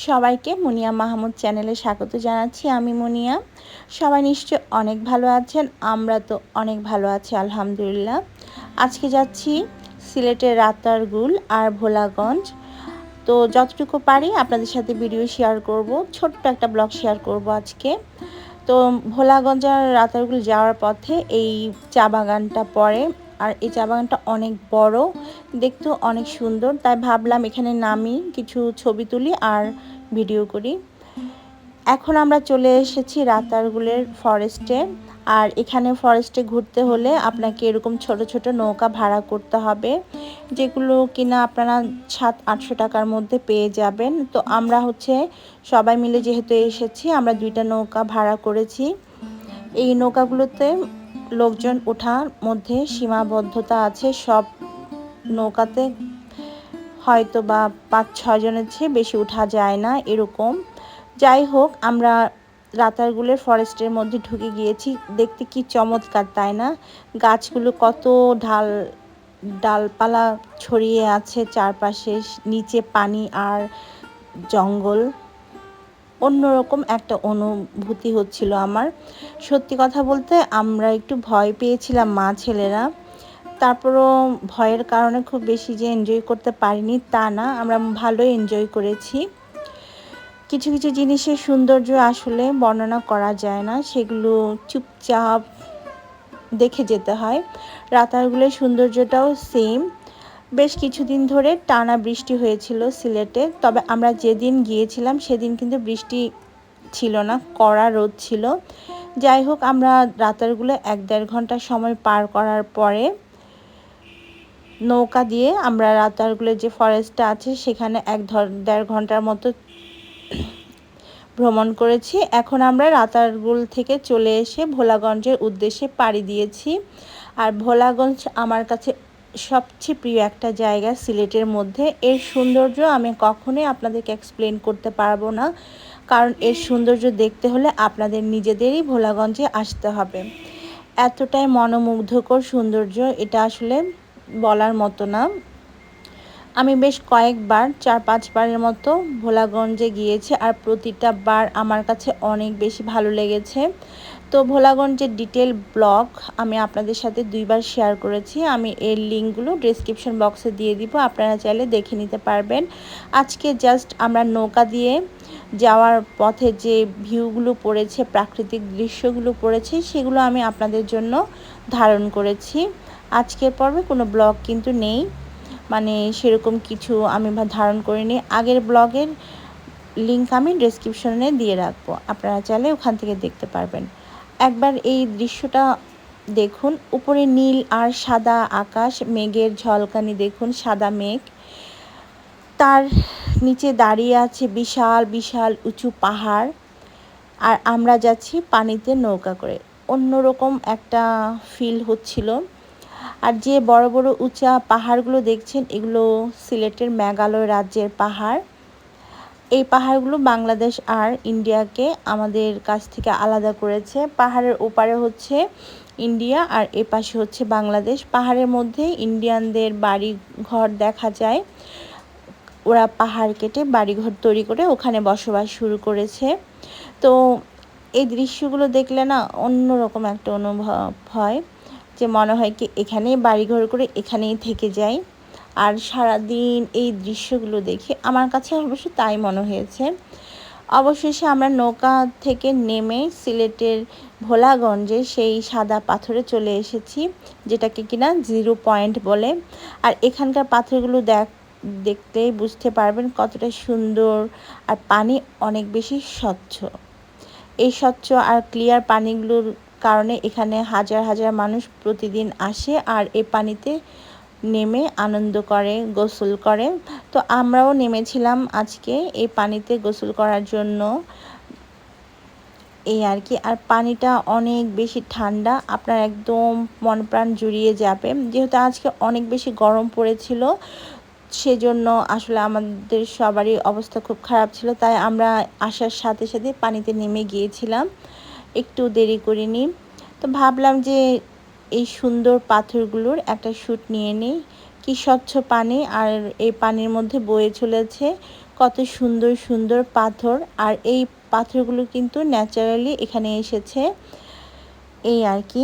সবাইকে মুনিয়া মাহমুদ চ্যানেলে স্বাগত জানাচ্ছি। আমি মুনিয়া। সবাই নিশ্চয় অনেক ভালো আছেন, আমরা তো অনেক ভালো আছি আলহামদুলিল্লাহ। আজকে যাচ্ছি সিলেটের রাতারগুল আর ভোলাগঞ্জ। তো যতটুকু পারি আপনাদের সাথে ভিডিও শেয়ার করব, ছোট্ট একটা ব্লগ শেয়ার করব আজকে। তো ভোলাগঞ্জ আর রাতারগুল যাওয়ার পথে এই চা বাগানটা পড়ে, আর এই চা বাগানটা অনেক বড়, দেখতেও অনেক সুন্দর। তাই ভাবলাম এখানে নামি, কিছু ছবি তুলি আর ভিডিও করি। এখন আমরা চলে এসেছি রাতারগুলের ফরেস্টে। আর এখানে ফরেস্টে ঘুরতে হলে আপনাকে এরকম ছোট ছোট নৌকা ভাড়া করতে হবে, যেগুলো কিনা আপনারা 700-800 টাকার মধ্যে পেয়ে যাবেন। তো আমরা সবাই মিলে যেহেতু এসেছি, আমরা 2টা নৌকা ভাড়া করেছি। এই নৌকাগুলোতে লোকজন ওঠার মধ্যে সীমাবদ্ধতা আছে, সব নৌকাতে হয়তো বা 5-6 জনের চেয়ে বেশি ওঠা যায় না এরকম। যাই হোক, আমরা রাতারগুলের ফরেস্টের মধ্যে ঢুকে গিয়েছি। দেখতে কি চমৎকার, তাই না? গাছগুলো কত ডালপালা ছড়িয়ে আছে চারপাশে, নিচে পানি আর জঙ্গল। অন্যরকম একটা অনুভূতি হচ্ছিল আমার। সত্যি কথা বলতে আমরা একটু ভয় পেয়েছিলাম মা ছেলেরা, তারপরও ভয়ের কারণে খুব বেশি যে এনজয় করতে পারিনি তা না, আমরা ভালোই এনজয় করেছি। কিছু কিছু জিনিসের সৌন্দর্য আসলে বর্ণনা করা যায় না, সেগুলো চুপচাপ দেখে যেতে হয়। রাতারগুলের সৌন্দর্যটাও সেম। বেশ কিছুদিন ধরে টানা বৃষ্টি হয়েছিল সিলেটে, তবে আমরা যেদিন গিয়েছিলাম সেদিন কিন্তু বৃষ্টি ছিল না, কড়া রোদ ছিল। যাই হোক, আমরা রাতারগুলে 1-1.5 ঘন্টা সময় পার করার পরে নৌকা দিয়ে আমরা রাতারগুলের যে ফরেস্টটা আছে সেখানে 1-1.5 ঘন্টার মতো ভ্রমণ করেছি। এখন আমরা রাতারগুল থেকে চলে এসে ভোলাগঞ্জের উদ্দেশ্যে পাড়ি দিয়েছি। আর ভোলাগঞ্জ আমার কাছে সবচেয়ে প্রিয় একটা জায়গা সিলেটের মধ্যে। এর সৌন্দর্য আমি কখনোই আপনাদেরকে এক্সপ্লেন করতে পারবো না, কারণ এর সৌন্দর্য দেখতে হলে আপনাদের নিজেদেরই ভোলাগঞ্জে আসতে হবে। এতটাই মনোমুগ্ধকর সৌন্দর্য, এটা আসলে বলার মতো না। আমি বেশ কয়েকবার 4-5 বারের মতো ভোলাগঞ্জে গিয়েছি, আর প্রতিটা বার আমার কাছে অনেক বেশি ভালো লেগেছে। তো ভোলাগঞ্জের ডিটেল ব্লগ আমি আপনাদের সাথে 2বার শেয়ার করেছি। আমি এর লিঙ্কগুলো ডেসক্রিপশন বক্সে দিয়ে দিব, আপনারা চাইলে দেখে নিতে পারবেন। আজকে জাস্ট আমরা নৌকা দিয়ে যাওয়ার পথে যে ভিউগুলো পড়েছে, প্রাকৃতিক দৃশ্যগুলো পড়েছে, সেগুলো আমি আপনাদের জন্য ধারণ করেছি। আজকের পর্বে কোনো ব্লগ কিন্তু নেই, মানে সেরকম কিছু আমি ধারণ করিনি। আগের ব্লগের লিঙ্ক আমি ডেসক্রিপশনে দিয়ে রাখবো, আপনারা চাইলে ওখান থেকে দেখতে পারবেন। একবার এই দৃশ্যটা দেখুন, উপরে নীল আর সাদা আকাশ, মেঘের ঝলকানি দেখুন, সাদা মেঘ, তার নিচে দাঁড়িয়ে আছে বিশাল বিশাল উঁচু পাহাড়, আর আমরা যাচ্ছি পানিতে নৌকা করে। অন্যরকম একটা ফিল হচ্ছিল। আর যে বড় বড় উঁচা পাহাড়গুলো দেখছেন, এগুলো সিলেটের মেঘালয় রাজ্যের পাহাড়। এই পাহাড়গুলো বাংলাদেশ আর ইন্ডিয়াকে আমাদের কাছ থেকে আলাদা করেছে। পাহাড়ের ওপারে ইন্ডিয়া আর এপাশে বাংলাদেশ। পাহাড়ের মধ্যে ইন্ডিয়ানদের বাড়ি ঘর দেখা যায়, ওরা পাহাড় কেটে বাড়িঘর তৈরি করে ওখানে বসবাস শুরু করেছে। তো এই দৃশ্যগুলো দেখলে না অন্যরকম একটা অনুভব হয়, যে মনে হয় কি এখানেই বাড়িঘর করে এখানেই থেকে যাই। আর সারাদিন এই দৃশ্যগুলো দেখে আমার কাছে অবশ্য তাই মনে হয়েছে। অবশেষে আমরা নৌকা থেকে নেমে সিলেটের ভোলাগঞ্জে সেই সাদা পাথরে চলে এসেছি, যেটাকে কিনা 0 পয়েন্ট বলে। আর এখানকার পাথরগুলো দেখতেই বুঝতে পারবেন কতটা সুন্দর, আর পানি অনেক বেশি স্বচ্ছ। এই স্বচ্ছ আর ক্লিয়ার পানিগুলোর কারণে এখানে হাজার হাজার মানুষ প্রতিদিন আসে আর এই পানিতে নেমে আনন্দ করে, গোসল করে। তো আমরাও নেমেছিলাম আজকে এই পানিতে গোসল করার জন্য, এই আর কি। আর পানিটা অনেক বেশি ঠান্ডা, আপনার একদম মন প্রাণ জুড়িয়ে যাবে। যেহেতু আজকে অনেক বেশি গরম পড়েছিল, সেজন্য আসলে আমাদের সবারই অবস্থা খুব খারাপ ছিল, তাই আমরা আসার সাথে সাথে পানিতে নেমে গিয়েছিলাম, একটু দেরি করিনি। তো ভাবলাম যে এই সুন্দর পাথরগুলোর একটা শ্যুট নিয়ে নিই। কি স্বচ্ছ পানি, আর এই পানির মধ্যে বয়ে চলেছে কত সুন্দর সুন্দর পাথর। আর এই পাথরগুলো কিন্তু ন্যাচারালি এখানে এসেছে, এই আর কি।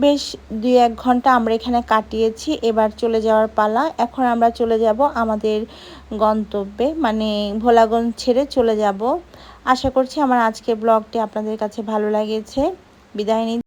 বেশ 2-1 ঘন্টা আমরা এখানে কাটিয়েছি। এবার চলে যাওয়ার পালা। এখন আমরা চলে যাব আমাদের গন্তব্যে, মানে ভোলাগঞ্জ ছেড়ে চলে যাব। আশা করছি আমার আজকের ব্লগটি আপনাদের কাছে ভালো লেগেছে। বিদায় নিচ্ছি।